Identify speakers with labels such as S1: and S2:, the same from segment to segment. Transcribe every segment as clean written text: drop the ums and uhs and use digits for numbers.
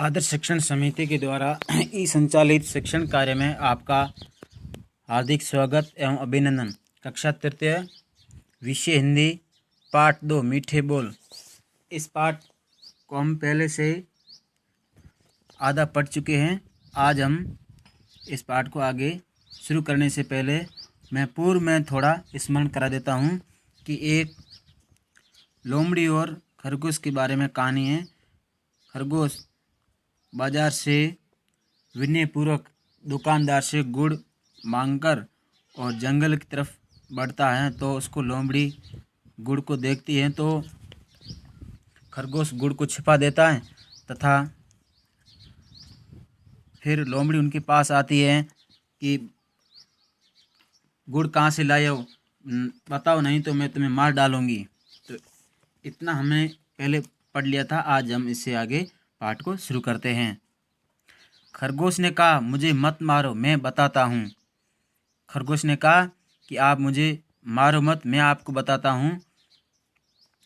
S1: आदर्श शिक्षण समिति के द्वारा ई संचालित शिक्षण कार्य में आपका हार्दिक स्वागत एवं अभिनंदन। कक्षा तृतीय, विषय हिंदी, पाठ 2 मीठे बोल। इस पाठ को हम पहले से आधा पढ़ चुके हैं। आज हम इस पाठ को आगे शुरू करने से पहले मैं पूर्व में थोड़ा स्मरण करा देता हूँ कि एक लोमड़ी और खरगोश के बारे में कहानी है। खरगोश बाजार से विनयपूर्वक दुकानदार से गुड़ मांगकर और जंगल की तरफ बढ़ता है, तो उसको लोमड़ी गुड़ को देखती है तो खरगोश गुड़ को छिपा देता है तथा फिर लोमड़ी उनके पास आती है कि गुड़ कहाँ से लाए हो, बताओ, नहीं तो मैं तुम्हें मार डालूंगी। तो इतना हमने पहले पढ़ लिया था। आज हम इससे आगे पाठ को शुरू करते हैं। खरगोश ने कहा, मुझे मत मारो, मैं बताता हूँ। खरगोश ने कहा कि आप मुझे मारो मत, मैं आपको बताता हूँ।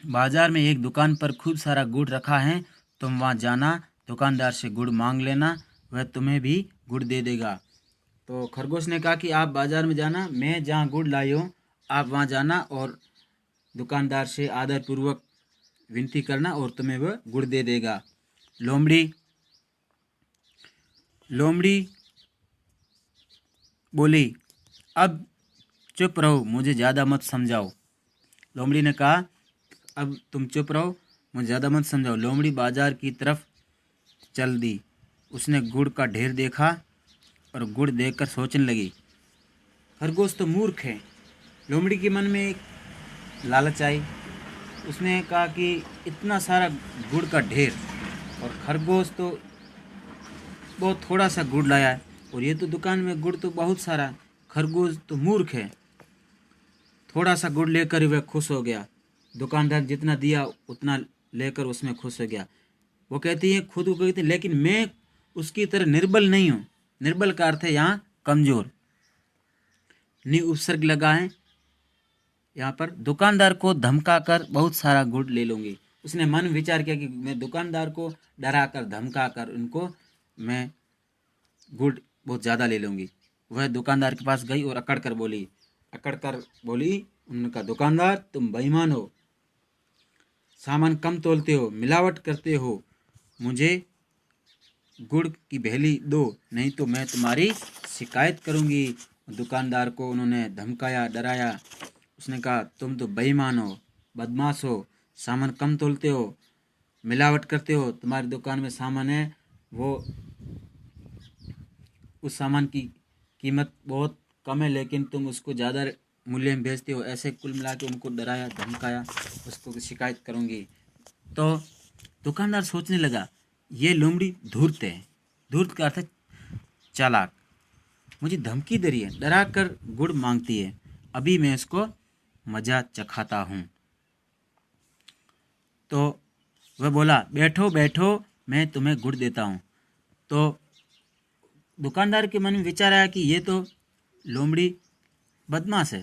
S1: बाजार में एक दुकान पर खूब सारा गुड़ रखा है, तुम वहाँ जाना, दुकानदार से गुड़ मांग लेना, वह तुम्हें भी गुड़ दे देगा। तो खरगोश ने कहा कि आप बाजार में जाना, मैं जहाँ गुड़ लाई हूँ आप वहाँ जाना और दुकानदार से आदरपूर्वक विनती करना और तुम्हें वह गुड़ दे देगा। लोमड़ी बोली, अब चुप रहो, मुझे ज़्यादा मत समझाओ। लोमड़ी ने कहा, अब तुम चुप रहो, मुझे ज़्यादा मत समझाओ। लोमड़ी बाजार की तरफ चल दी। उसने गुड़ का ढेर देखा और गुड़ देखकर सोचने लगी, खरगोश तो मूर्ख है। लोमड़ी के मन में एक लालच आई। उसने कहा कि इतना सारा गुड़ का ढेर और खरगोश तो बहुत थोड़ा सा गुड़ लाया है, और ये तो दुकान में गुड़ तो बहुत सारा, खरगोश तो मूर्ख है। थोड़ा सा गुड़ लेकर वह खुश हो गया। दुकानदार जितना दिया उतना लेकर उसमें खुश हो गया। वो कहती है, खुद को कहती है, लेकिन मैं उसकी तरह निर्बल नहीं हूँ। निर्बल का अर्थ है यहाँ कमजोर। नि उपसर्ग लगा है यहाँ पर। दुकानदार को धमका कर बहुत सारा गुड़ ले लूँगी। उसने मन विचार किया कि मैं दुकानदार को डरा कर धमका कर उनको मैं गुड़ बहुत ज़्यादा ले लूँगी। वह दुकानदार के पास गई और अकड़ कर बोली, उनका, दुकानदार तुम बेईमान हो, सामान कम तोलते हो, मिलावट करते हो, मुझे गुड़ की भेली दो, नहीं तो मैं तुम्हारी शिकायत करूँगी। दुकानदार को उन्होंने धमकाया, डराया। उसने कहा, तुम तो बेईमान हो, बदमाश हो, सामान कम तोलते हो, मिलावट करते हो, तुम्हारी दुकान में सामान है वो उस सामान की कीमत बहुत कम है, लेकिन तुम उसको ज़्यादा मूल्य में बेचते हो। ऐसे कुल मिला के उनको डराया, धमकाया, उसको शिकायत करूँगी। तो दुकानदार सोचने लगा, ये लोमड़ी धूर्त है। धूर्त का अर्थ है चालाक। मुझे धमकी दे रही है, डरा कर गुड़ मांगती है, अभी मैं इसको मजा चखाता हूँ। तो वह बोला, बैठो बैठो, मैं तुम्हें गुड़ देता हूँ। तो दुकानदार के मन में विचार आया कि ये तो लोमड़ी बदमाश है,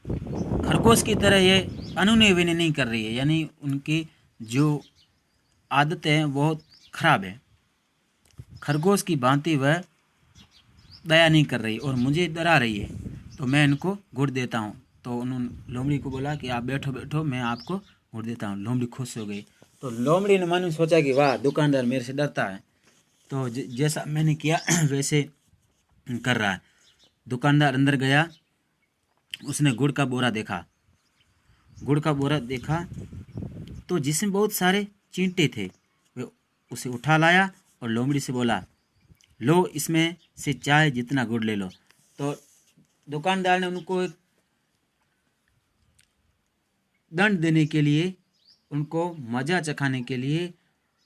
S1: खरगोश की तरह ये अनुनय विनय नहीं कर रही है, यानी उनकी जो आदतें हैं बहुत खराब है। खरगोश की भांति वह दया नहीं कर रही और मुझे डरा रही है, तो मैं इनको गुड़ देता हूँ। तो उन्होंने लोमड़ी को बोला कि आप बैठो बैठो, मैं आपको गुड़ देता हूँ। लोमड़ी खुश हो गई। तो लोमड़ी ने मन में सोचा कि वाह, दुकानदार मेरे से डरता है, तो जैसा मैंने किया वैसे कर रहा है। दुकानदार अंदर गया, उसने गुड़ का बोरा देखा तो जिसमें बहुत सारे चींटे थे। वे उसे उठा लाया और लोमड़ी से बोला, लो, इसमें से चाहे जितना गुड़ ले लो। तो दुकानदार ने उनको एक दंड देने के लिए, उनको मजा चखाने के लिए,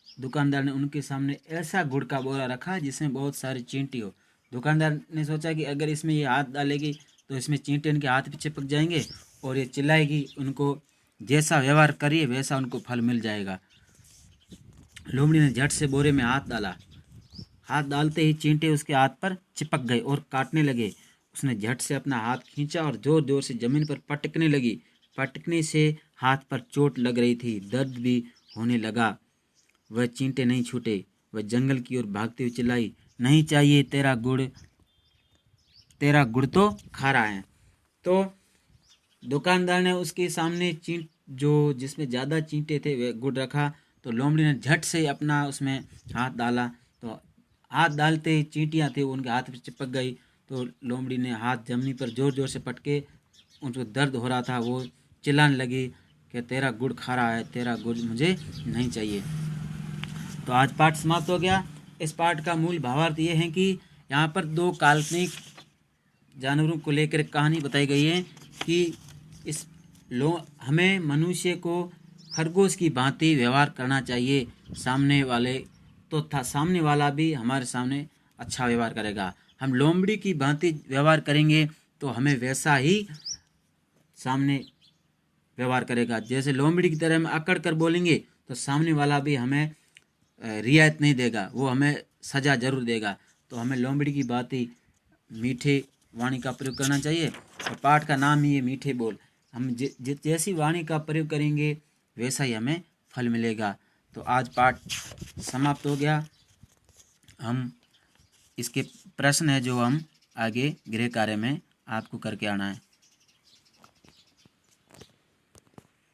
S1: दुकानदार ने उनके सामने ऐसा गुड़ का बोरा रखा जिसमें बहुत सारे चींटी हो। दुकानदार ने सोचा कि अगर इसमें ये हाथ डालेगी तो इसमें चींटे इनके हाथ पे चिपक जाएंगे और ये चिल्लाएगी, उनको जैसा व्यवहार करिए वैसा उनको फल मिल जाएगा। लोमड़ी ने झट से बोरे में हाथ डाला। हाथ डालते ही चींटे उसके हाथ पर चिपक गए और काटने लगे। उसने झट से अपना हाथ खींचा और जोर जोर से जमीन पर पटकने लगी। पटकने से हाथ पर चोट लग रही थी, दर्द भी होने लगा। वह चींटे नहीं छूटे। वह जंगल की ओर भागते हुए चिल्लाई, नहीं चाहिए, तेरा गुड़ तो खारा है। तो दुकानदार ने उसके सामने चींट जो जिसमें ज़्यादा चींटे थे वह गुड़ रखा। तो लोमड़ी ने झट से अपना उसमें हाथ डाला। तो हाथ डालते ही चींटियाँ थी उनके हाथ में चिपक गई। तो लोमड़ी ने हाथ जमीन पर ज़ोर ज़ोर से पटके, उनको दर्द हो रहा था, वो चिल्लाने लगी कि तेरा गुड़ खारा है, तेरा गुड़ मुझे नहीं चाहिए। तो आज पाठ समाप्त हो गया। इस पाठ का मूल भावार्थ ये है कि यहाँ पर दो काल्पनिक जानवरों को लेकर कहानी बताई गई है कि हमें मनुष्य को खरगोश की भांति व्यवहार करना चाहिए सामने वाले, तो सामने वाला भी हमारे सामने अच्छा व्यवहार करेगा। हम लोमड़ी की भांति व्यवहार करेंगे तो हमें वैसा ही सामने व्यवहार करेगा। जैसे लोमड़ी की तरह हम अकड़ कर बोलेंगे तो सामने वाला भी हमें रियायत नहीं देगा, वो हमें सज़ा ज़रूर देगा। तो हमें लोमड़ी की भांति मीठे वाणी का प्रयोग करना चाहिए। और पाठ का नाम ही है मीठे बोल। हम जैसी वाणी का प्रयोग करेंगे वैसा ही हमें फल मिलेगा। तो आज पाठ समाप्त हो गया। हम इसके प्रश्न है जो हम आगे गृह कार्य में आपको करके आना है।